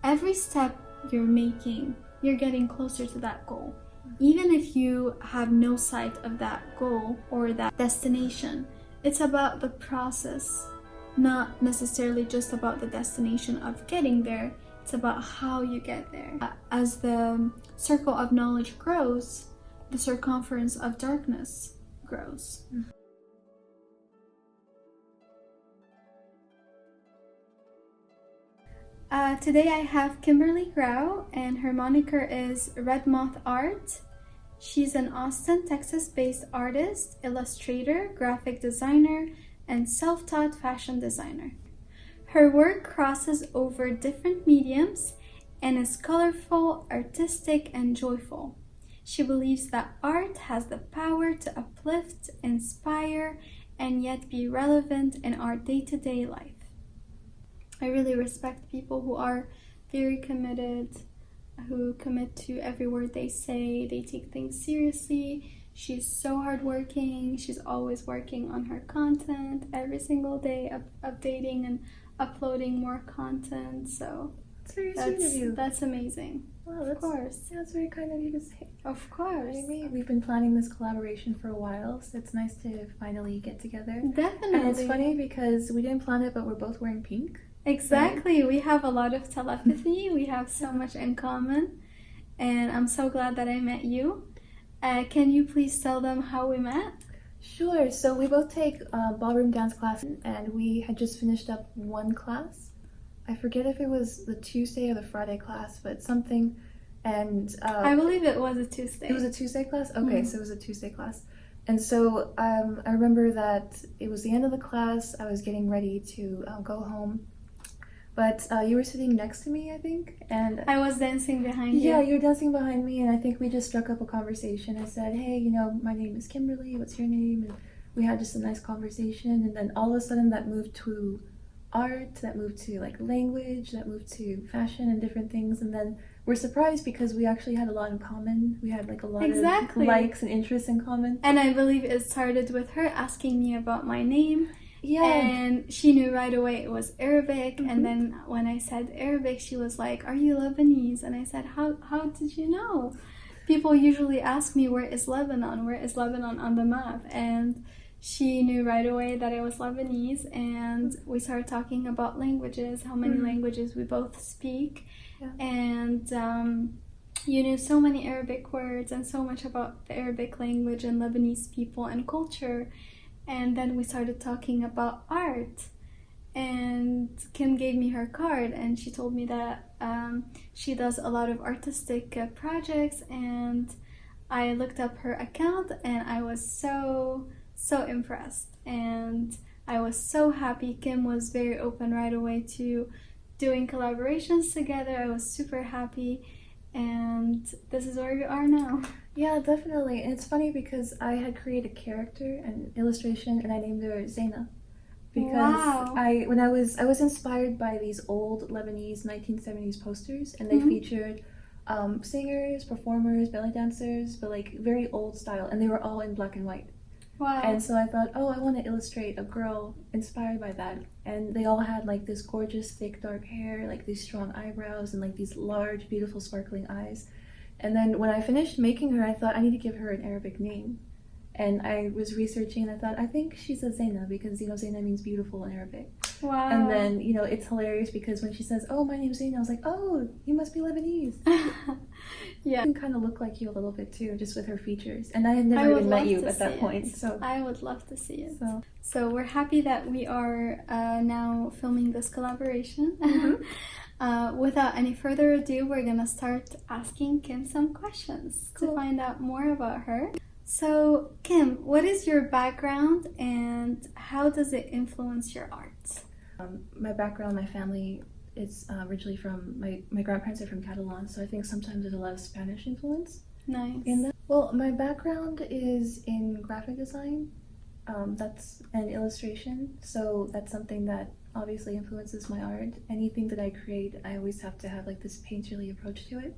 every step you're making, you're getting closer to that goal. Even if you have no sight of that goal or that destination, it's about the process, not necessarily just about the destination of getting there. It's about how you get there. As the circle of knowledge grows, the circumference of darkness grows. Today I have Kimberly Grau, and her moniker is Red Moth Art. She's an Austin, Texas-based artist, illustrator, graphic designer, and self-taught fashion designer. Her work crosses over different mediums and is colorful, artistic, and joyful. She believes that art has the power to uplift, inspire, and yet be relevant in our day-to-day life. I really respect people who are very committed, who commit to every word they say. They take things seriously. She's so hardworking. She's always working on her content every single day, updating and uploading more content. So it's very sweet of you. That's amazing. Wow, of course. Yeah, that's very kind of you to say. Of course. I mean, we've been planning this collaboration for a while, so it's nice to finally get together. Definitely. And it's funny because we didn't plan it, but we're both wearing pink. Exactly. Right? We have a lot of telepathy. We have so much in common. And I'm so glad that I met you. Can you please tell them how we met? Sure. So we both take ballroom dance classes, and we had just finished up one class. I forget if it was the Tuesday or the Friday class, but something. And I believe it was a Tuesday. It was a Tuesday class? Okay, so it was a Tuesday class. And so I remember that it was the end of the class. I was getting ready to go home. But you were sitting next to me, I think, and I was dancing behind you. Yeah, you were dancing behind me, and I think we just struck up a conversation. I said, hey, you know, my name is Kimberly, what's your name? And we had just a nice conversation, and then all of a sudden that moved to art, that moved to like language, that moved to fashion and different things, and then we're surprised because we actually had a lot in common. We had like a lot of likes and interests in common. And I believe it started with her asking me about my name. Yeah. And she knew right away it was Arabic. And then when I said Arabic, she was like, are you Lebanese? And I said, how did you know? People usually ask me, where is Lebanon? Where is Lebanon on the map? And she knew right away that I was Lebanese. And we started talking about languages, how many languages we both speak. Yeah. And you knew so many Arabic words and so much about the Arabic language and Lebanese people and culture. And then we started talking about art, and Kim gave me her card, and she told me that she does a lot of artistic projects, and I looked up her account, and I was so impressed, and I was so happy. Kim was very open right away to doing collaborations together. I was super happy, and this is where we are now. Yeah, definitely. And it's funny because I had created a character, an illustration, and I named her Zeina. Because when I was inspired by these old Lebanese 1970s posters, and they featured singers, performers, belly dancers, but like very old style, and they were all in black and white. Wow. And so I thought, oh, I want to illustrate a girl inspired by that. And they all had like this gorgeous, thick, dark hair, like these strong eyebrows, and like these large, beautiful, sparkling eyes. And then when I finished making her, I thought I need to give her an Arabic name. And I was researching, and I thought, I think she's a Zeina, because, you know, Zeina means beautiful in Arabic. Wow. And then, you know, it's hilarious because when she says, oh, my name's Zeina, I was like, oh, you must be Lebanese. Yeah. She can kind of look like you a little bit too, just with her features. And I had never even met you at that point. So I would love to see it. So we're happy that we are now filming this collaboration. Without any further ado, we're gonna start asking Kim some questions to find out more about her. So, Kim, what is your background and how does it influence your art? My background, my family, is originally from, my grandparents are from Catalan, so I think sometimes there's a lot of Spanish influence. Nice. In that. Well, my background is in graphic design. That's an illustration, so that's something that obviously influences my art. Anything that I create, I always have to have like this painterly approach to it.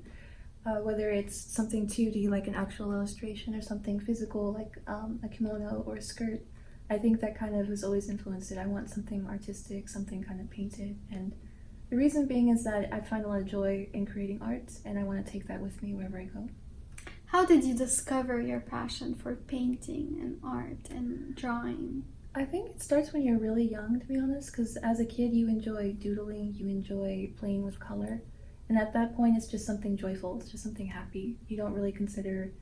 Whether it's something 2D like an actual illustration or something physical like a kimono or a skirt, I think that kind of has always influenced it. I want something artistic, something kind of painted, and The reason being is that I find a lot of joy in creating art, and I want to take that with me wherever I go. How did you discover your passion for painting and art and drawing? I think it starts when you're really young, to be honest, because as a kid you enjoy doodling, you enjoy playing with color, and at that point it's just something joyful, it's just something happy. You don't really consider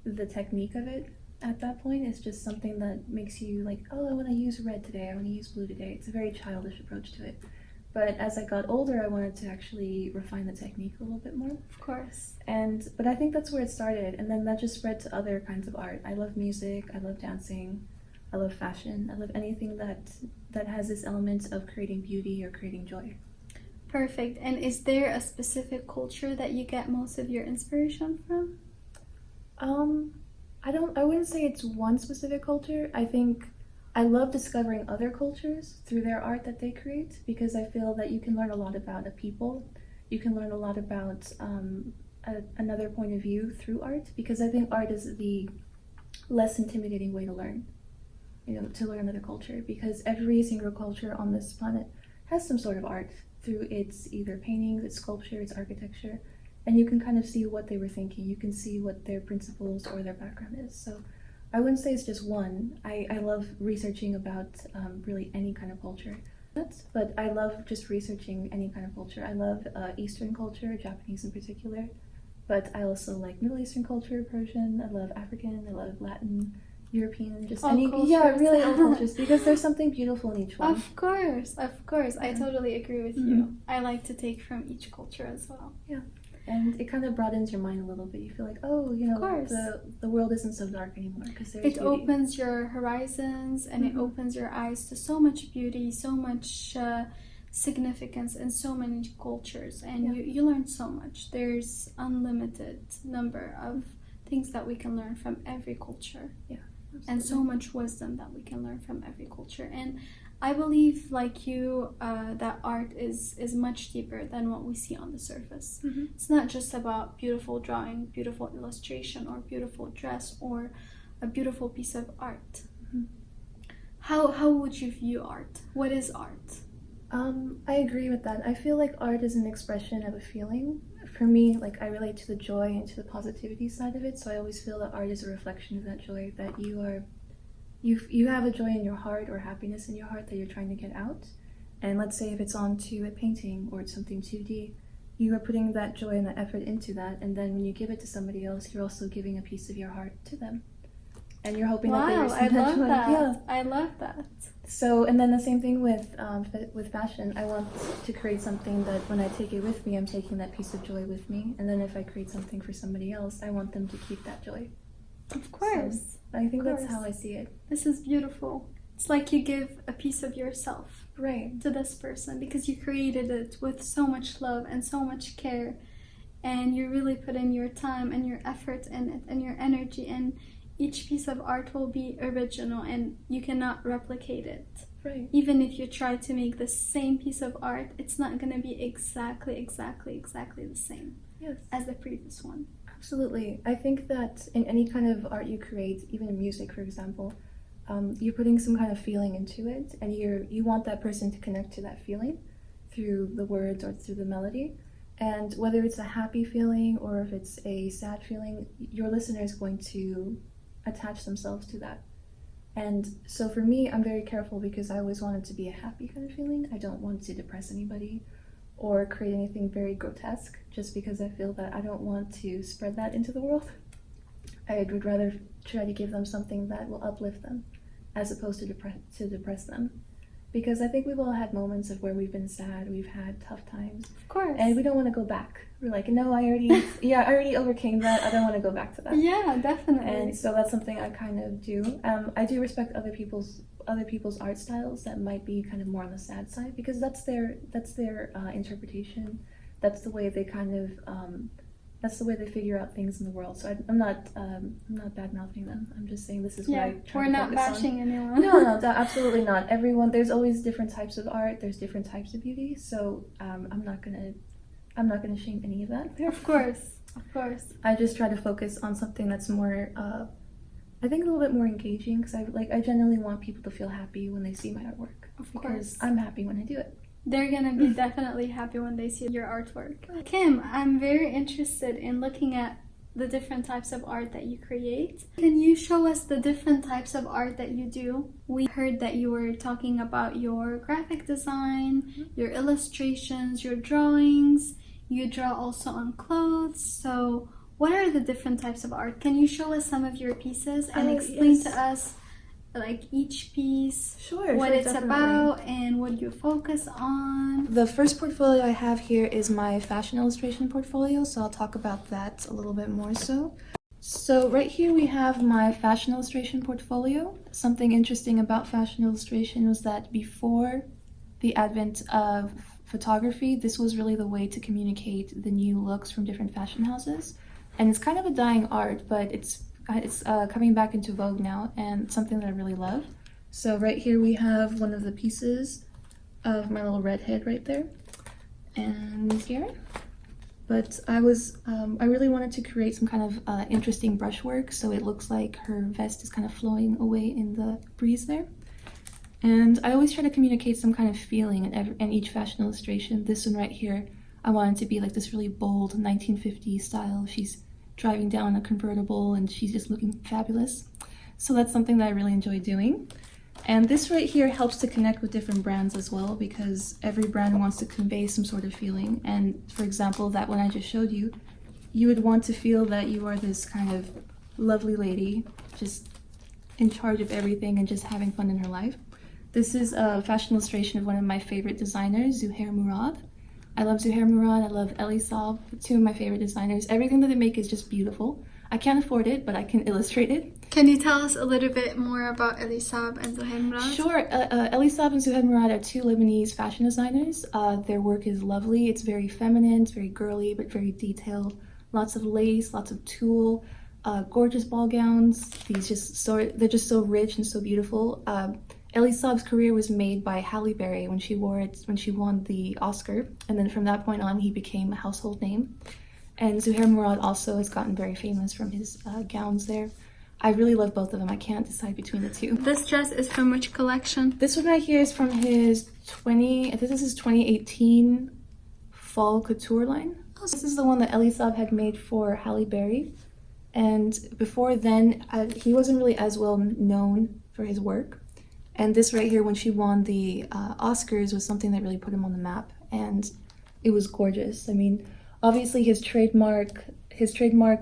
the technique of it at that point. It's just something that makes you like, oh, I want to use red today, I want to use blue today. It's a very childish approach to it. But as I got older, I wanted to actually refine the technique a little bit more. Of course. But I think that's where it started, and then that just spread to other kinds of art. I love music, I love dancing, I love fashion, I love anything that has this element of creating beauty or creating joy. Perfect. And is there a specific culture that you get most of your inspiration from? I wouldn't say it's one specific culture. I think I love discovering other cultures through their art that they create, because I feel that you can learn a lot about a people. You can learn a lot about another point of view through art, because I think art is the less intimidating way to learn, to learn another culture, because every single culture on this planet has some sort of art through its either paintings, its sculpture, its architecture, and you can kind of see what they were thinking. You can see what their principles or their background is. So I wouldn't say it's just one. I love researching about really any kind of culture. But I love just researching any kind of culture. I love Eastern culture, Japanese in particular. But I also like Middle Eastern culture, Persian. I love African. I love Latin, European, just all any cultures. Yeah, really all cultures, because there's something beautiful in each one. Of course. I totally agree with you. I like to take from each culture as well. Yeah. And it kind of broadens your mind a little bit. You feel like, oh, the world isn't so dark anymore, because there's beauty. Opens your horizons, and it opens your eyes to so much beauty, so much significance in so many cultures, and you learn so much. There's unlimited number of things that we can learn from every culture. Yeah, absolutely. And so much wisdom that we can learn from every culture. And I believe, like you, that art is much deeper than what we see on the surface. It's not just about beautiful drawing, beautiful illustration, or beautiful dress, or a beautiful piece of art. How would you view art? What is art? I agree with that. I feel like art is an expression of a feeling. For me, like, I relate to the joy and to the positivity side of it, so I always feel that art is a reflection of that joy, that you have a joy in your heart or happiness in your heart that you're trying to get out. And let's say if it's onto a painting or it's something 2D, you are putting that joy and that effort into that, and then when you give it to somebody else, you're also giving a piece of your heart to them. And you're hoping that they receive that joy. Yeah. I love that. So, and then the same thing with fashion. I want to create something that when I take it with me, I'm taking that piece of joy with me. And then if I create something for somebody else, I want them to keep that joy. Of course. So I think that's how I see it. This is beautiful. It's like you give a piece of yourself to this person, because you created it with so much love and so much care, and you really put in your time and your effort in it and your energy, and each piece of art will be original and you cannot replicate it. Right. Even if you try to make the same piece of art, it's not going to be exactly the same as the previous one. Absolutely. I think that in any kind of art you create, even in music, for example, you're putting some kind of feeling into it, and you want that person to connect to that feeling through the words or through the melody. And whether it's a happy feeling or if it's a sad feeling, your listener is going to attach themselves to that. And so for me, I'm very careful, because I always want it to be a happy kind of feeling. I don't want to depress anybody or create anything very grotesque, just because I feel that I don't want to spread that into the world. I would rather try to give them something that will uplift them as opposed to depress them. Because I think we've all had moments of where we've been sad, we've had tough times. Of course. And we don't want to go back. We're like, no, I already overcame that. I don't want to go back to that. Yeah, definitely. And so that's something I kind of do. I do respect other people's art styles that might be kind of more on the sad side, because that's their interpretation. That's the way they kind of that's the way they figure out things in the world. So I'm not bad mouthing them. I'm just saying this is what I try to focus on. We're not bashing anyone. No, absolutely not. There's always different types of art. There's different types of beauty. So I'm not gonna shame any of that. Of course. I just try to focus on something that's more, I think a little bit more engaging, because I generally want people to feel happy when they see my artwork. Of because course. I'm happy when I do it. they're gonna be definitely happy when they see your artwork. Kim, I'm very interested in looking at the different types of art that you create. Can you show us the different types of art that you do? We heard that you were talking about your graphic design, your illustrations, your drawings. You draw also on clothes. So what are the different types of art? Can you show us some of your pieces and explain to us like each piece, what it's definitely about and what you focus on? The first portfolio I have here is my fashion illustration portfolio, so I'll talk about that a little bit more so. So right here we have my fashion illustration portfolio. Something interesting about fashion illustration was that before the advent of photography, this was really the way to communicate the new looks from different fashion houses. And it's kind of a dying art, but it's coming back into vogue now, and something that I really love. So right here we have one of the pieces of my little redhead right there, and here. But I really wanted to create some kind of interesting brushwork, so it looks like her vest is kind of flowing away in the breeze there. And I always try to communicate some kind of feeling in each fashion illustration. This one right here, I wanted to be like this really bold 1950s style. She's driving down a convertible and she's just looking fabulous. So that's something that I really enjoy doing. And this right here helps to connect with different brands as well, because every brand wants to convey some sort of feeling. And for example, that one I just showed you, you would want to feel that you are this kind of lovely lady, just in charge of everything and just having fun in her life. This is a fashion illustration of one of my favorite designers, Zuhair Murad. I love Zuhair Murad, I love Elie Saab, two of my favorite designers. Everything that they make is just beautiful. I can't afford it, but I can illustrate it. Can you tell us a little bit more about Elie Saab and Zuhair Murad? Sure. Elie Saab and Zuhair Murad are two Lebanese fashion designers. Their work is lovely. It's very feminine, it's very girly, but very detailed. Lots of lace, lots of tulle, gorgeous ball gowns. They're just so rich and so beautiful. Elie Saab's career was made by Halle Berry when she won the Oscar, and then from that point on he became a household name. And Zuhair Murad also has gotten very famous from his gowns there. I really love both of them. I can't decide between the two. This dress is from which collection? This one right here is from his I think this is 2018 fall couture line. Oh, this is the one that Elie Saab had made for Halle Berry. And before then, he wasn't really as well known for his work. And this right here, when she won the Oscars, was something that really put him on the map, and it was gorgeous. I mean, obviously his trademark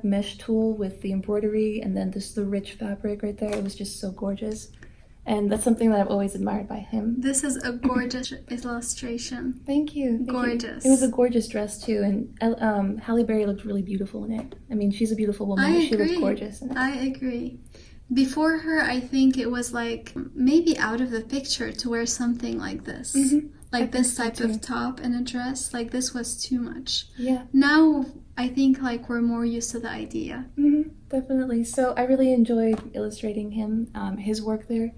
mesh tulle with the embroidery, and then the rich fabric right there, it was just so gorgeous. And that's something that I've always admired by him. This is a gorgeous illustration. Thank you. Gorgeous. It was a gorgeous dress too, and Halle Berry looked really beautiful in it. I mean, she's a beautiful woman, but she looked gorgeous in it. I agree. Before her, I think it was like maybe out of the picture to wear something like this. Mm-hmm. Like this type of top and a dress. Like this was too much. Yeah. Now I think like we're more used to the idea. Mm-hmm. Definitely. So I really enjoyed illustrating him, his work there.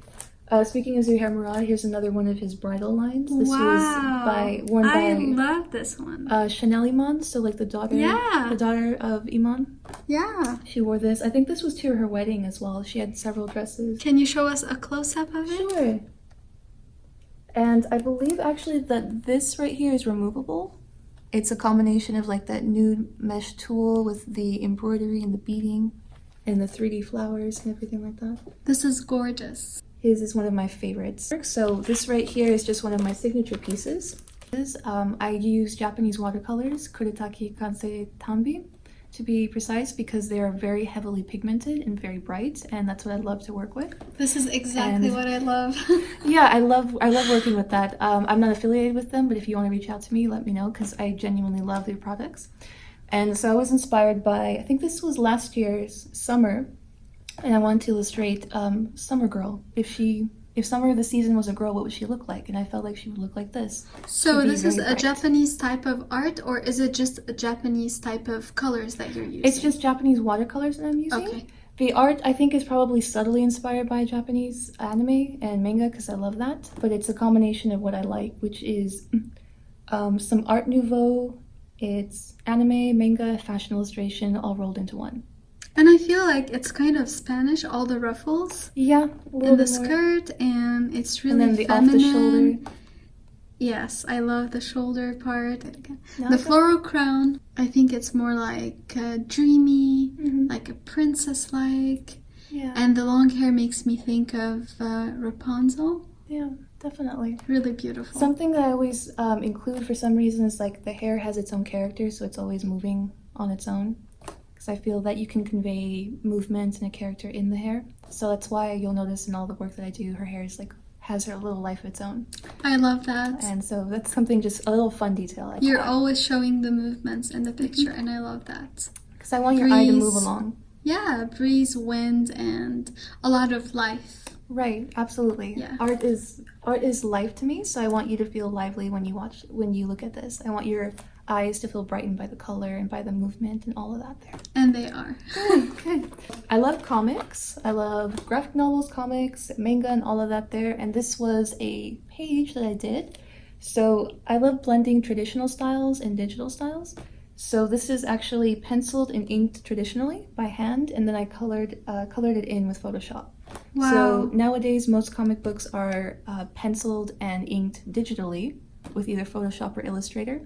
Speaking of Zuhair Murad, here's another one of his bridal lines. This was worn by I love this one. Chanel Iman, so like the daughter of Iman. Yeah. She wore this. I think this was to her wedding as well. She had several dresses. Can you show us a close-up of it? Sure. And I believe actually that this right here is removable. It's a combination of like that nude mesh tulle with the embroidery and the beading and the 3D flowers and everything like that. This is gorgeous. His is one of my favorites. So this right here is just one of my signature pieces. I use Japanese watercolors, Kuretake Kansei Tambi, to be precise, because they are very heavily pigmented and very bright, and that's what I love to work with. This is exactly what I love. Yeah, I love working with that. I'm not affiliated with them, but if you want to reach out to me, let me know, because I genuinely love their products. And so I was inspired by, I think this was last year's summer, and I wanted to illustrate Summer Girl. If Summer of the season was a girl, what would she look like? And I felt like she would look like this. So this is a Japanese type of art, or is it just a Japanese type of colors that you're using? It's just Japanese watercolors that I'm using. Okay. The art, I think, is probably subtly inspired by Japanese anime and manga, because I love that. But it's a combination of what I like, which is some Art Nouveau, it's anime, manga, fashion illustration, all rolled into one. And I feel like it's kind of Spanish, all the ruffles. Yeah, in the skirt, and it's really and then the feminine. off the shoulder. Yes, I love the shoulder part. No, The floral crown, I think it's more like dreamy, like a princess-like. Yeah. And the long hair makes me think of Rapunzel. Yeah, definitely. Really beautiful. Something that I always include for some reason is like the hair has its own character, so it's always moving on its own. Because I feel that you can convey movement and a character in the hair. So that's why you'll notice in all the work that I do, her hair is like has her little life of its own. I love that. And so that's something, just a little fun detail. You're always showing the movements in the picture, and I love that. Because I want your eye to move along. Yeah, breeze, wind, and a lot of life. Right, absolutely. Yeah. Art is life to me, so I want you to feel lively when you look at this. I want your eyes to feel brightened by the color and by the movement and all of that there. And they are. Good. I love comics. I love graphic novels, comics, manga, and all of that there. And this was a page that I did. So I love blending traditional styles and digital styles. So this is actually penciled and inked traditionally by hand, and then I colored it in with Photoshop. Wow. So nowadays most comic books are penciled and inked digitally with either Photoshop or Illustrator.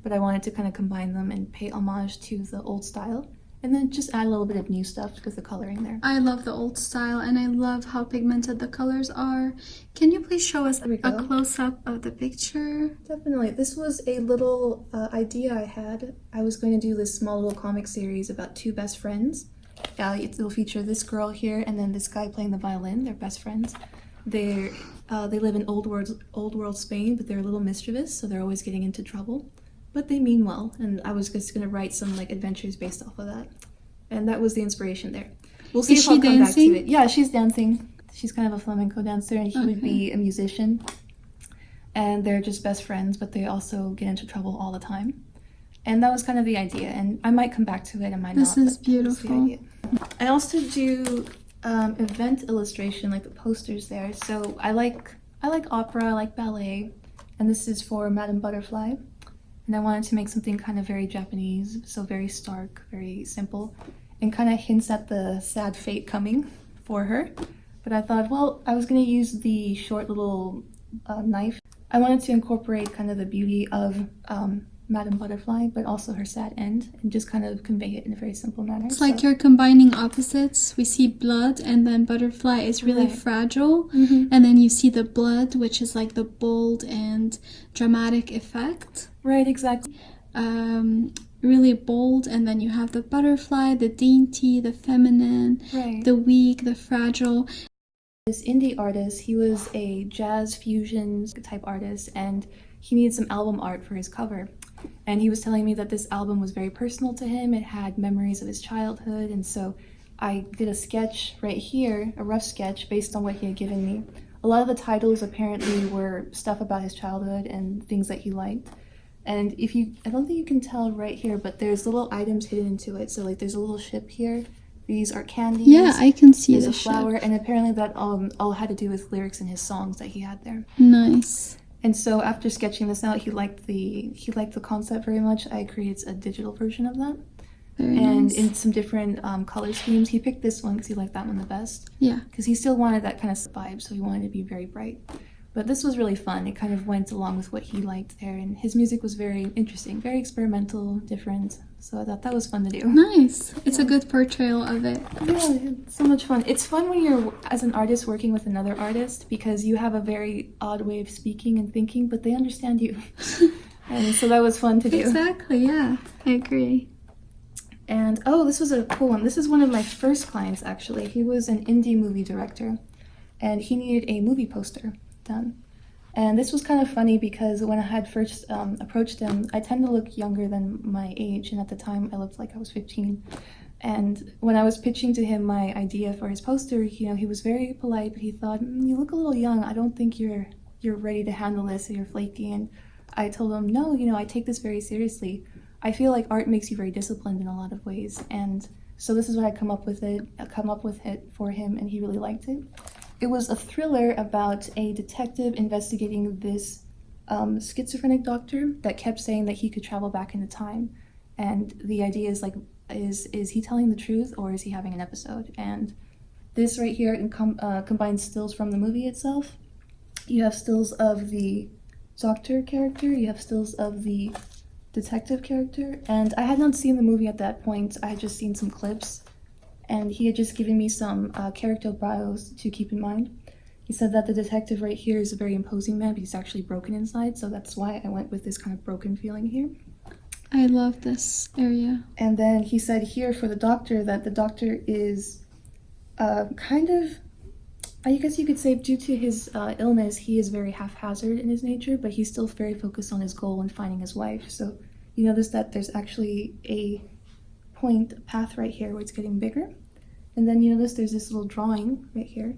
But I wanted to kind of combine them and pay homage to the old style, and then just add a little bit of new stuff because the coloring there. I love the old style, and I love how pigmented the colors are. Can you please show us a close-up of the picture? Definitely. This was a little idea I had. I was going to do this small little comic series about two best friends. It'll feature this girl here and then this guy playing the violin. They're best friends. They live in old world Spain, but they're a little mischievous, so they're always getting into trouble. But they mean well, and I was just gonna write some like adventures based off of that, and that was the inspiration there. We'll see if I'll come back to it. Yeah, she's dancing. She's kind of a flamenco dancer, and he would be a musician. And they're just best friends, but they also get into trouble all the time. And that was kind of the idea, and I might come back to it, I might not. This is beautiful. I also do event illustration, like the posters there. So I like opera, I like ballet, and this is for Madame Butterfly. And I wanted to make something kind of very Japanese, so very stark, very simple, and kind of hints at the sad fate coming for her. But I thought, well, I was going to use the short little knife. I wanted to incorporate kind of the beauty of Madame Butterfly, but also her sad end, and just kind of convey it in a very simple manner. It's like you're combining opposites. We see blood, and then Butterfly is really fragile, and then you see the blood, which is like the bold and dramatic effect. Right, exactly. Really bold, and then you have the butterfly, the dainty, the feminine, the weak, the fragile. This indie artist, he was a jazz fusion type artist, and he needed some album art for his cover. And he was telling me that this album was very personal to him. It had memories of his childhood, and so I did a sketch right here, a rough sketch based on what he had given me. A lot of the titles apparently were stuff about his childhood and things that he liked. And I don't think you can tell right here, but there's little items hidden into it. So like there's a little ship here. These are candies. Yeah, I can see there's the a flower, ship. And apparently that all had to do with lyrics in his songs that he had there. Nice. And so after sketching this out, he liked the concept very much. I created a digital version of that. Very and nice. In some different color schemes. He picked this one because he liked that one the best. Yeah. Because he still wanted that kind of vibe, so he wanted it to be very bright. But this was really fun. It kind of went along with what he liked there, and his music was very interesting, very experimental, different. So I thought that was fun to do. Nice. It's a good portrayal of it. Yeah, it's so much fun. It's fun when you're, as an artist, working with another artist because you have a very odd way of speaking and thinking, but they understand you. And so that was fun to do. Exactly, yeah. I agree. And, oh, this was a cool one. This is one of my first clients, actually. He was an indie movie director, and he needed a movie poster done. And this was kind of funny because when I had first approached him, I tend to look younger than my age, and at the time I looked like I was 15. And when I was pitching to him my idea for his poster, he was very polite, but he thought, you look a little young. I don't think you're ready to handle this, or you're flaky. And I told him, no, I take this very seriously. I feel like art makes you very disciplined in a lot of ways. And so this is what I come up with it for him, and he really liked it. It was a thriller about a detective investigating this schizophrenic doctor that kept saying that he could travel back into time. And the idea is is he telling the truth, or is he having an episode? And this right here combines stills from the movie itself. You have stills of the doctor character, you have stills of the detective character, and I had not seen the movie at that point. I had just seen some clips, and he had just given me some character bios to keep in mind. He said that the detective right here is a very imposing man, but he's actually broken inside, so that's why I went with this kind of broken feeling here. I love this area. And then he said here for the doctor that the doctor is kind of, I guess you could say, due to his illness, he is very haphazard in his nature, but he's still very focused on his goal and finding his wife. So you notice that there's actually a path right here where it's getting bigger. And then you notice there's this little drawing right here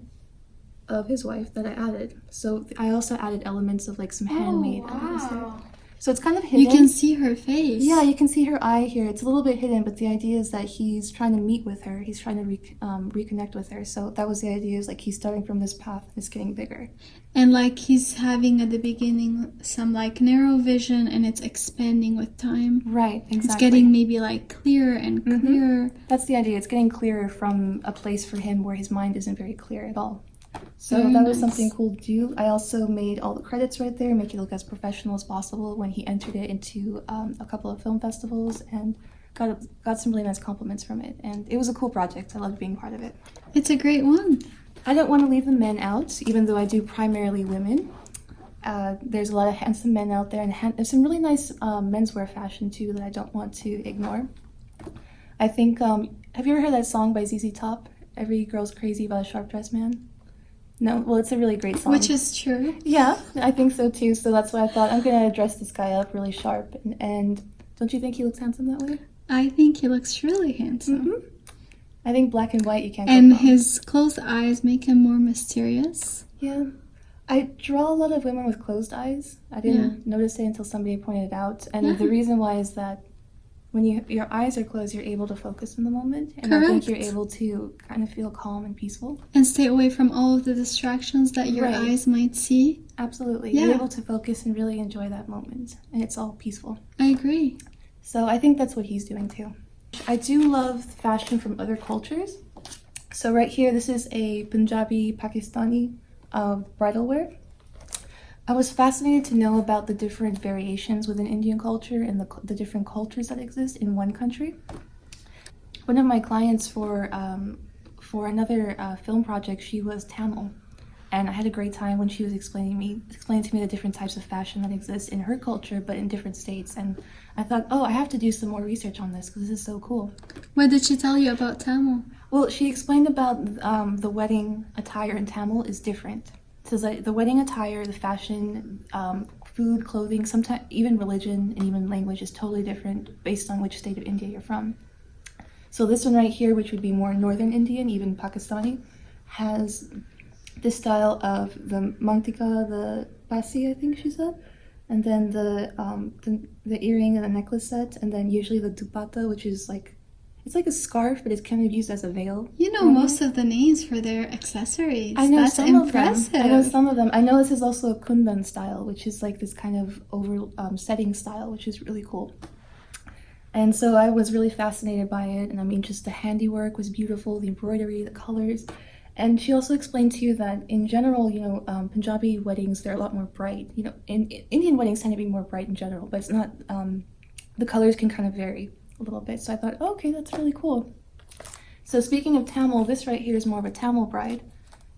of his wife that I added. So I also added elements of like some handmade items there. So it's kind of hidden. You can see her face. Yeah, you can see her eye here. It's a little bit hidden, but the idea is that he's trying to meet with her. He's trying to reconnect with her. So that was the idea, is like he's starting from this path and it's getting bigger. And like he's having at the beginning some like narrow vision, and it's expanding with time. Right, exactly. It's getting maybe like clearer and clearer. That's the idea. It's getting clearer from a place for him where his mind isn't very clear at all. So Very that was nice. something cool to do. I also made all the credits right there, make it look as professional as possible when he entered it into a couple of film festivals, and got some really nice compliments from it. And it was a cool project. I loved being part of it. It's a great one. I don't want to leave the men out, even though I do primarily women. There's a lot of handsome men out there, and there's some really nice menswear fashion too that I don't want to ignore. I think, have you ever heard that song by ZZ Top? Every girl's crazy about a sharp dressed man? No? Well, it's a really great song. Which is true. Yeah, I think so too. So that's why I thought I'm going to dress this guy up really sharp. And don't you think he looks handsome that way? I think he looks really handsome. I think black and white you can't go And wrong. his closed eyes make him more mysterious. Yeah. I draw a lot of women with closed eyes. I didn't notice it until somebody pointed it out. And the reason why is that when your eyes are closed, you're able to focus in the moment. And I think you're able to kind of feel calm and peaceful. And stay away from all of the distractions that your eyes might see. Absolutely. Yeah. You're able to focus and really enjoy that moment. And it's all peaceful. I agree. So I think that's what he's doing too. I do love fashion from other cultures. So right here, this is a Punjabi Pakistani bridal wear. I was fascinated to know about the different variations within Indian culture and the different cultures that exist in one country. One of my clients for another film project, she was Tamil, and I had a great time when she was explaining to me the different types of fashion that exist in her culture, but in different states. And I thought, oh, I have to do some more research on this because this is so cool. What did she tell you about Tamil? Well, she explained about the wedding attire in Tamil is different. So like the wedding attire, the fashion, food, clothing, sometimes even religion and even language is totally different based on which state of India you're from. So this one right here, which would be more northern Indian, even Pakistani, has this style of the mantika, the basi, I think she said, and then the earring and the necklace set, and then usually the dupatta, which is like, it's like a scarf, but it's kind of used as a veil. You know most of the names for their accessories. I know That's some impressive. of them. I know some of them. I know this is also a kundan style, which is like this kind of setting style, which is really cool. And so I was really fascinated by it. And I mean, just the handiwork was beautiful, the embroidery, the colors. And she also explained to you that in general, Punjabi weddings, they're a lot more bright. Indian weddings tend to be more bright in general, but it's not, the colors can kind of vary a little bit. So I thought, oh, okay, that's really cool. So speaking of Tamil, this right here is more of a Tamil bride.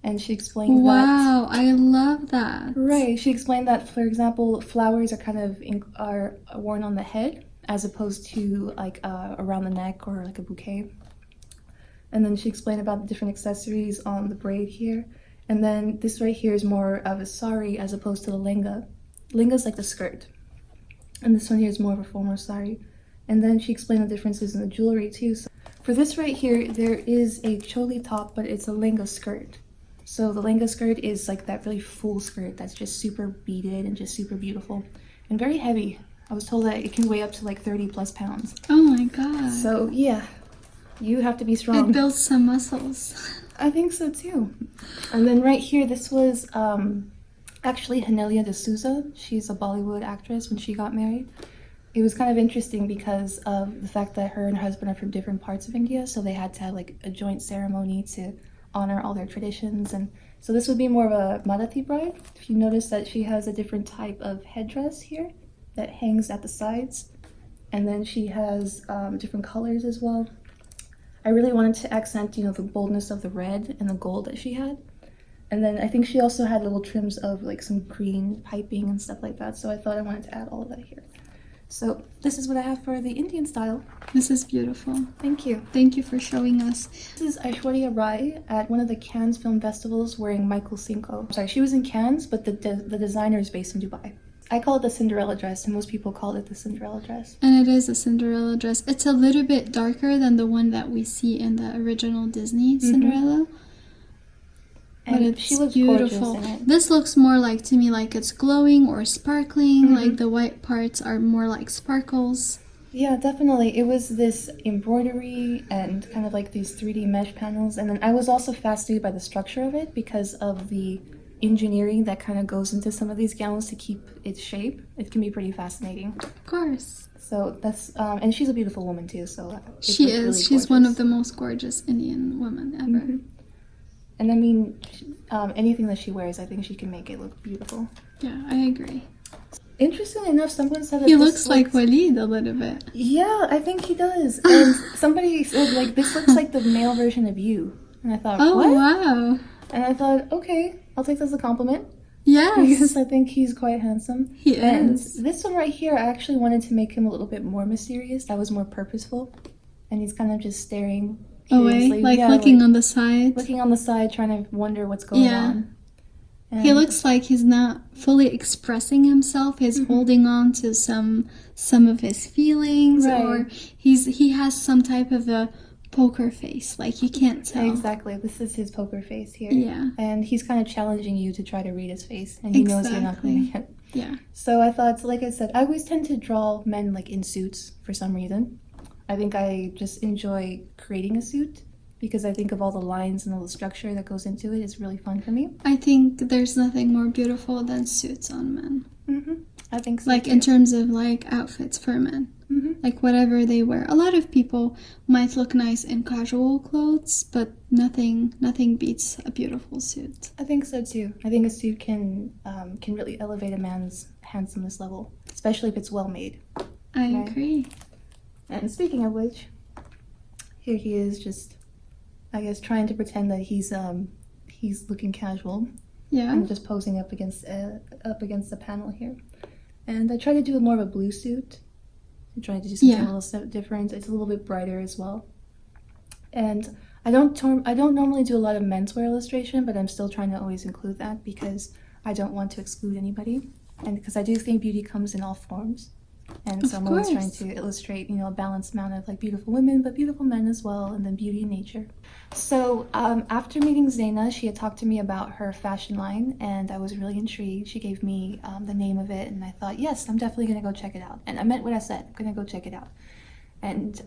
And she explained Wow, I love that. Right, she explained that, for example, flowers are worn on the head as opposed to like around the neck or like a bouquet. And then she explained about the different accessories on the braid here. And then this right here is more of a sari as opposed to the lenga. Lenga is like the skirt. And this one here is more of a formal sari. And then she explained the differences in the jewelry too. So for this right here, there is a choli top, but it's a lenga skirt. So the lenga skirt is like that really full skirt that's just super beaded and just super beautiful and very heavy. I was told that it can weigh up to like 30 plus pounds. Oh my god. So yeah, you have to be strong. It builds some muscles. I think so too. And then right here, this was actually Genelia D'souza. She's a Bollywood actress when she got married. It was kind of interesting because of the fact that her and her husband are from different parts of India, so they had to have like a joint ceremony to honor all their traditions, and So this would be more of a Marathi bride. If you notice that she has a different type of headdress here that hangs at the sides. And then she has different colors as well. I really wanted to accent, the boldness of the red and the gold that she had. And then I think she also had little trims of like some green piping and stuff like that. So I thought I wanted to add all of that here. So this is what I have for the Indian style. This is beautiful. Thank you. Thank you for showing us. This is Aishwarya Rai at one of the Cannes Film Festivals wearing Michael Cinco. Sorry, she was in Cannes, but the designer is based in Dubai. I call it the Cinderella dress, and most people call it the Cinderella dress. And it is a Cinderella dress. It's a little bit darker than the one that we see in the original Disney Cinderella. But it's she looks beautiful. Gorgeous in it. This looks more like, to me, like it's glowing or sparkling. Like the white parts are more like sparkles. Yeah, definitely. It was this embroidery and kind of like these 3D mesh panels. And then I was also fascinated by the structure of it because of the engineering that kind of goes into some of these gowns to keep its shape. It can be pretty fascinating. Of course. So that's, and she's a beautiful woman too. So she is. Really she's one of the most gorgeous Indian women ever. And I mean, anything that she wears, I think she can make it look beautiful. Yeah, I agree. Interestingly enough, someone said that he looks like Walid a little bit. Yeah, I think he does. And somebody said, like, this looks like the male version of you. And I thought, what? Wow. And I thought, okay, I'll take this as a compliment. Yes. Because I think he's quite handsome. He and is. This one right here, I actually wanted to make him a little bit more mysterious. That was more purposeful. And he's kind of just staring away, like looking on the side. Looking on the side, trying to wonder what's going on. And he looks like he's not fully expressing himself. He's holding on to some of his feelings, or he has some type of a poker face. Like you can't tell. Exactly. This is his poker face here. Yeah. And he's kind of challenging you to try to read his face, and he knows you're not going to get. Yeah. So I thought, like I said, I always tend to draw men like in suits for some reason. I think I just enjoy creating a suit because I think of all the lines and all the structure that goes into it. It's really fun for me. I think there's nothing more beautiful than suits on men. I think so. Like too. in terms of like outfits for men. Like whatever they wear. A lot of people might look nice in casual clothes, but nothing beats a beautiful suit. I think so too. I think a suit can really elevate a man's handsomeness level, especially if it's well made. I agree. And speaking of which, here he is, just, I guess, trying to pretend that he's looking casual. Yeah. I'm just posing up against the panel here, and I try to do more of a blue suit. I'm trying to do something a little different. It's a little bit brighter as well. And I don't normally do a lot of menswear illustration, but I'm still trying to always include that because I don't want to exclude anybody, and because I do think beauty comes in all forms. And so I'm always trying to illustrate, a balanced amount of like beautiful women, but beautiful men as well, and then beauty in nature. So after meeting Zeina, she had talked to me about her fashion line, and I was really intrigued. She gave me the name of it, and I thought, yes, I'm definitely going to go check it out. And I meant what I said. I'm going to go check it out. And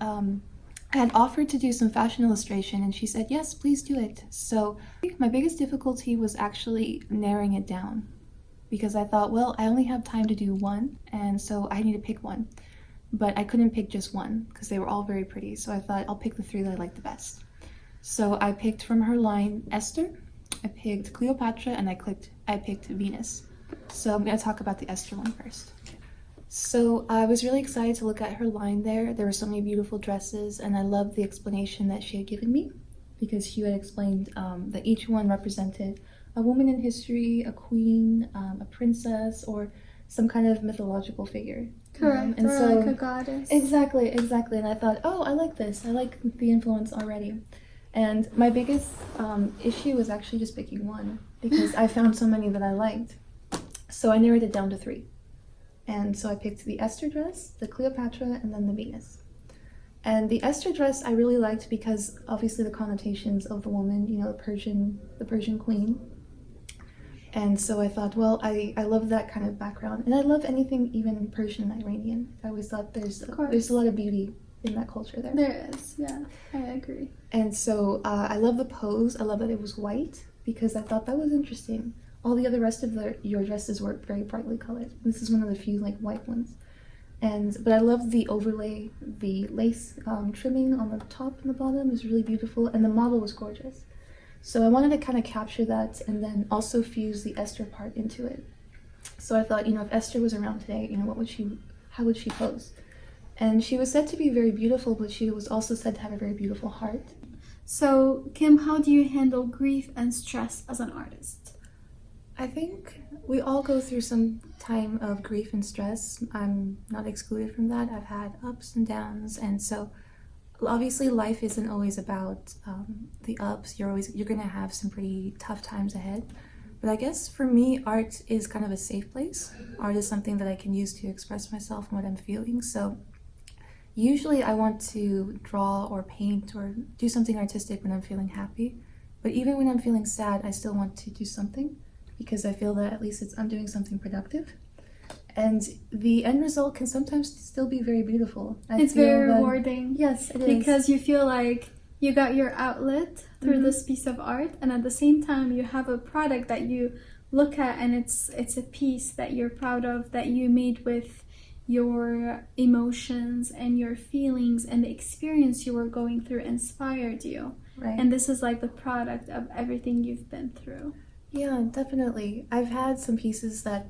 I had offered to do some fashion illustration, and she said, yes, please do it. So my biggest difficulty was actually narrowing it down. Because I thought, well, I only have time to do one, and so I need to pick one. But I couldn't pick just one, because they were all very pretty, so I thought I'll pick the three that I like the best. So I picked from her line Esther, I picked Cleopatra, and I picked Venus. So I'm going to talk about the Esther one first. So I was really excited to look at her line there. There were so many beautiful dresses, and I loved the explanation that she had given me, because she had explained that each one represented a woman in history, a queen, a princess, or some kind of mythological figure. Correct, and or so, like a goddess. Exactly. And I thought, oh, I like this. I like the influence already. And my biggest issue was actually just picking one, because I found so many that I liked. So I narrowed it down to 3. And so I picked the Esther dress, the Cleopatra, and then the Venus. And the Esther dress I really liked because obviously the connotations of the woman, the Persian queen. And so I thought, well, I love that kind of background. And I love anything even Persian and Iranian. I always thought there's a lot of beauty in that culture there. There is, yeah. I agree. And so I love the pose. I love that it was white because I thought that was interesting. All the other rest of your dresses were very brightly colored. This is one of the few white ones. But I love the overlay, the lace trimming on the top and the bottom is really beautiful, and the model was gorgeous. So I wanted to kind of capture that and then also fuse the Esther part into it. So I thought, if Esther was around today, how would she pose? And she was said to be very beautiful, but she was also said to have a very beautiful heart. So, Kim, how do you handle grief and stress as an artist? I think we all go through some time of grief and stress. I'm not excluded from that. I've had ups and downs, and so obviously life isn't always about the ups. You're gonna have some pretty tough times ahead. But I guess for me, art is kind of a safe place. Art is something that I can use to express myself and what I'm feeling. So usually I want to draw or paint or do something artistic when I'm feeling happy. But even when I'm feeling sad, I still want to do something because I feel that at least I'm doing something productive. And the end result can sometimes still be very beautiful. It's very rewarding. Yes, it is. Because you feel like you got your outlet through this piece of art, and at the same time you have a product that you look at and it's a piece that you're proud of, that you made with your emotions and your feelings, and the experience you were going through inspired you. Right. And this is like the product of everything you've been through. Yeah, definitely. I've had some pieces that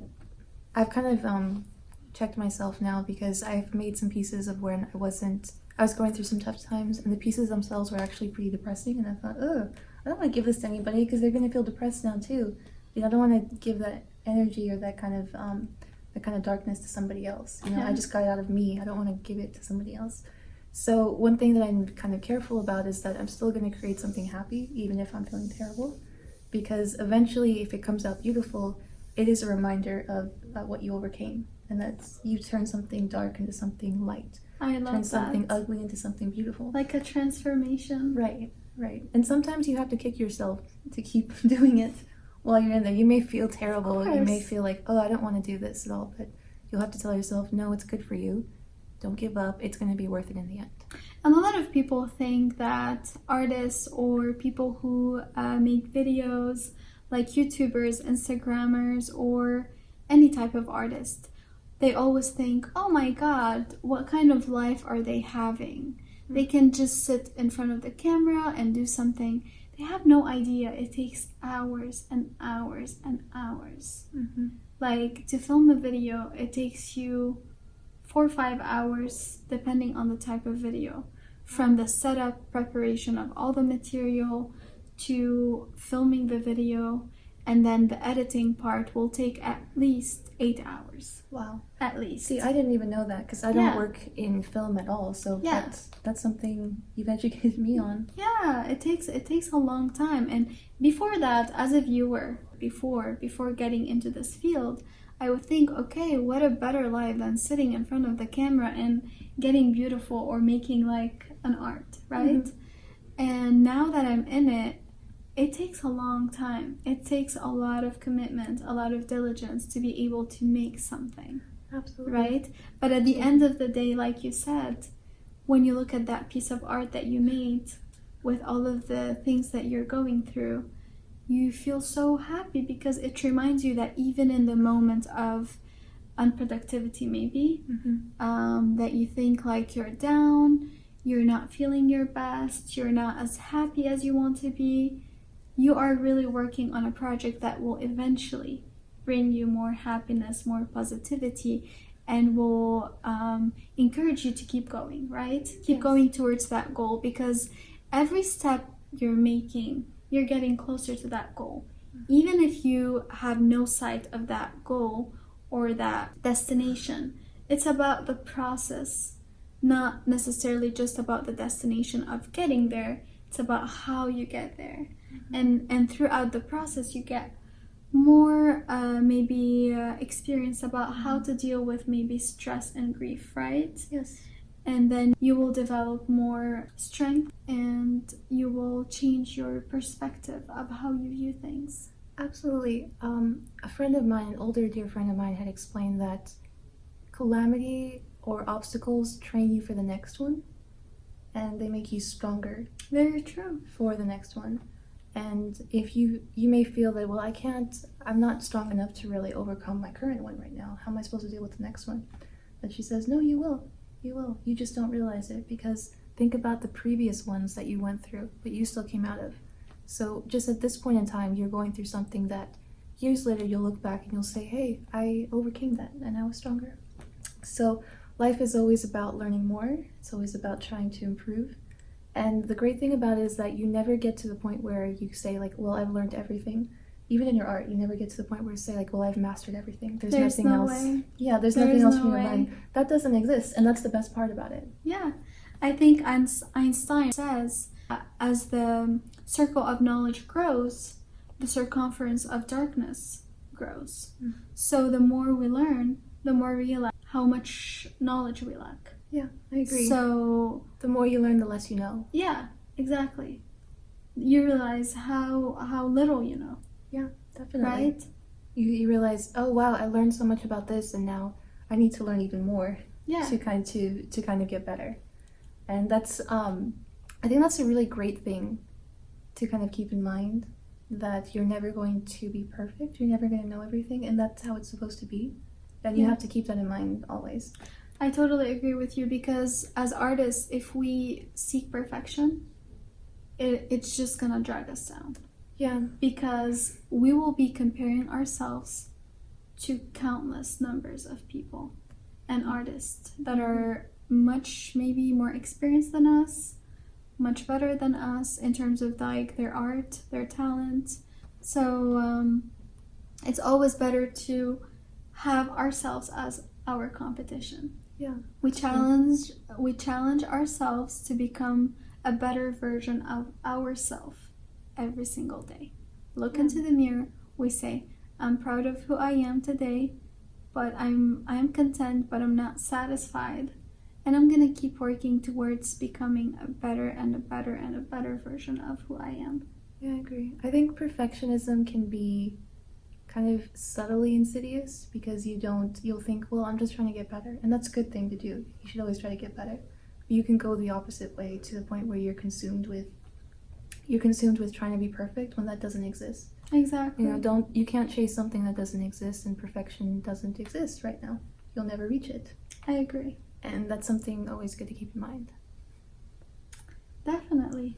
I've kind of checked myself now because I've made some pieces of when I was going through some tough times, and the pieces themselves were actually pretty depressing, and I thought, I don't want to give this to anybody because they're going to feel depressed now too. I don't want to give that energy or that kind of darkness to somebody else. I just got it out of me. I don't want to give it to somebody else. So one thing that I'm kind of careful about is that I'm still going to create something happy, even if I'm feeling terrible, because eventually, if it comes out beautiful, it is a reminder of what you overcame, and that's you turn something dark into something light. I love turn that. Something ugly into something beautiful. Like a transformation. Right. And sometimes you have to kick yourself to keep doing it while you're in there. You may feel terrible. You may feel like, I don't want to do this at all, but you'll have to tell yourself, no, it's good for you. Don't give up. It's going to be worth it in the end. And a lot of people think that artists or people who make videos, like YouTubers, Instagrammers, or any type of artist, they always think, oh my God, what kind of life are they having? Mm-hmm. They can just sit in front of the camera and do something. They have no idea. It takes hours and hours and hours. Mm-hmm. Like, to film a video, it takes you 4 or 5 hours, depending on the type of video. From the setup, preparation of all the material, to filming the video, and then the editing part will take at least 8 hours. Wow. At least. See, I didn't even know that because I don't work in film at all, so that's something you've educated me on. Yeah, it takes a long time. And before that, as a viewer, before getting into this field, I would think, okay, what a better life than sitting in front of the camera and getting beautiful or making like an art, right? Mm-hmm. And now that I'm in it, it takes a long time. It takes a lot of commitment, a lot of diligence to be able to make something. Absolutely. Right? But at the end of the day, like you said, when you look at that piece of art that you made with all of the things that you're going through, you feel so happy because it reminds you that even in the moment of unproductivity, maybe, that you think like you're down, you're not feeling your best, you're not as happy as you want to be, you are really working on a project that will eventually bring you more happiness, more positivity, and will encourage you to keep going, right? Keep going towards that goal, because every step you're making, you're getting closer to that goal. Even if you have no sight of that goal or that destination, it's about the process, not necessarily just about the destination of getting there. It's about how you get there. And throughout the process, you get more experience about how to deal with maybe stress and grief, right? Yes. And then you will develop more strength and you will change your perspective of how you view things. Absolutely. A friend of mine, an older dear friend of mine, had explained that calamity or obstacles train you for the next one, and they make you stronger. Very true. For the next one. And if you may feel that, well, I'm not strong enough to really overcome my current one right now. How am I supposed to deal with the next one? But she says, no, you will. You will. You just don't realize it, because think about the previous ones that you went through, but you still came out of. So just at this point in time, you're going through something that years later you'll look back and you'll say, hey, I overcame that and I was stronger. So life is always about learning more. It's always about trying to improve. And the great thing about it is that you never get to the point where you say like, well, I've learned everything. Even in your art, you never get to the point where you say like, well, I've mastered everything. There's nothing no else. Way. Yeah, there's nothing else no for you to way. learn. That doesn't exist, and that's the best part about it. Yeah, I think Einstein says, as the circle of knowledge grows, the circumference of darkness grows. So the more we learn, the more we realize how much knowledge we lack. Yeah, I agree. So the more you learn, the less you know. Yeah, exactly. You realize how little you know. Yeah, definitely. Right? You realize, oh wow, I learned so much about this, and now I need to learn even more. Yeah. To kind of get better. And that's I think that's a really great thing to kind of keep in mind, that you're never going to be perfect, you're never going to know everything, and that's how it's supposed to be. And you have to keep that in mind always. I totally agree with you, because as artists, if we seek perfection, it's just gonna drag us down. Yeah. Because we will be comparing ourselves to countless numbers of people and artists that are much maybe more experienced than us, much better than us in terms of like their art, their talent. So it's always better to have ourselves as our competition. Yeah. We challenge ourselves to become a better version of ourselves every single day. Look into the mirror, we say, I'm proud of who I am today, but I'm content, but I'm not satisfied. And I'm gonna keep working towards becoming a better and a better and a better version of who I am. Yeah, I agree. I think perfectionism can be kind of subtly insidious, because you'll think, well, I'm just trying to get better. And that's a good thing to do. You should always try to get better. But you can go the opposite way, to the point where you're consumed with trying to be perfect when that doesn't exist. Exactly. You can't chase something that doesn't exist, and perfection doesn't exist right now. You'll never reach it. I agree. And that's something always good to keep in mind. Definitely.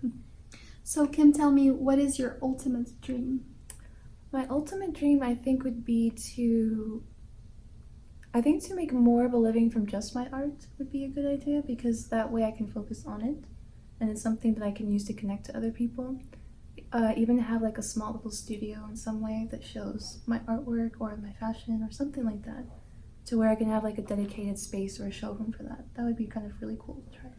So Kim, tell me, what is your ultimate dream? My ultimate dream, I think, would be to make more of a living from just my art would be a good idea, because that way I can focus on it, and it's something that I can use to connect to other people. Even have like a small little studio in some way that shows my artwork or my fashion or something like that, to where I can have like a dedicated space or a showroom for that. That would be kind of really cool to try.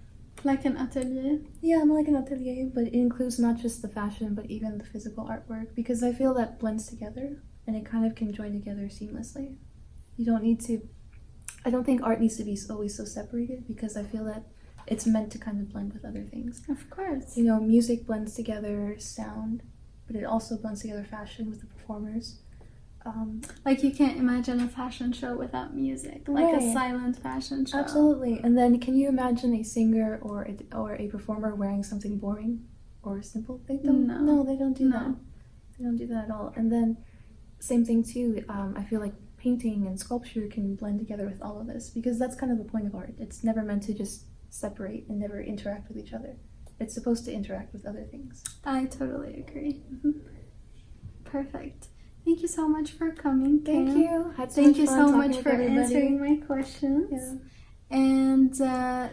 Like an atelier? Yeah, like an atelier, but it includes not just the fashion, but even the physical artwork, because I feel that blends together, and it kind of can join together seamlessly. I don't think art needs to be always so separated, because I feel that it's meant to kind of blend with other things. Of course. Music blends together sound, but it also blends together fashion with the performers. Like you can't imagine a fashion show without music, like a silent fashion show. Absolutely. And then can you imagine a singer or a performer wearing something boring or simple? They don't. No, they don't do that. They don't do that at all. And then same thing too. I feel like painting and sculpture can blend together with all of this, because that's kind of the point of art. It's never meant to just separate and never interact with each other. It's supposed to interact with other things. I totally agree. Perfect. Thank you so much for coming, Kim. Thank you. Thank you so much for answering my questions. Yeah. And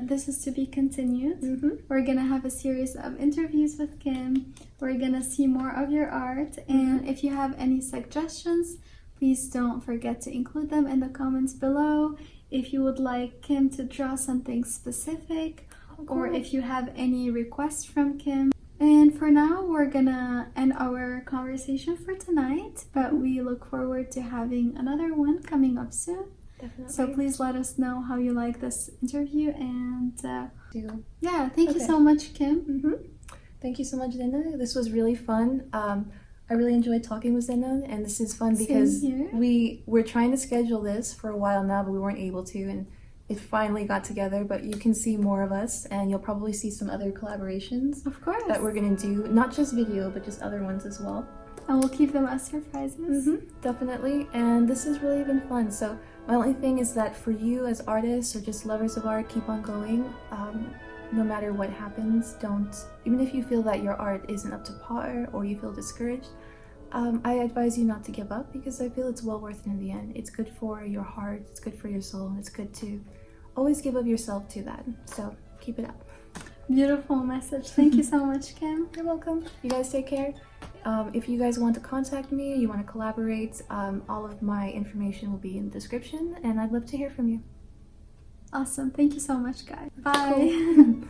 this is to be continued. We're going to have a series of interviews with Kim. We're going to see more of your art. And if you have any suggestions, please don't forget to include them in the comments below. If you would like Kim to draw something specific, or if you have any requests from Kim. And for now, we're gonna end our conversation for tonight, but we look forward to having another one coming up soon. Definitely. So please let us know how you like this interview, and yeah, thank you so much, Kim. Thank you so much, Zeina. This was really fun. I really enjoyed talking with Zeina, and this is fun because we're trying to schedule this for a while now, but we weren't able to, and it finally got together. But you can see more of us, and you'll probably see some other collaborations, of course, that we're gonna do, not just video, but just other ones as well. And we'll keep them as surprises. Definitely. And this has really been fun. So my only thing is that for you as artists or just lovers of art, keep on going. no matter what happens, even if you feel that your art isn't up to par or you feel discouraged, I advise you not to give up, because I feel it's well worth it in the end. It's good for your heart, it's good for your soul, and it's good to always give of yourself to that. So keep it up. Beautiful message. Thank you so much, Kim. You're welcome. You guys take care. If you guys want to contact me, you want to collaborate, all of my information will be in the description, and I'd love to hear from you. Awesome. Thank you so much, guys. Bye. Cool.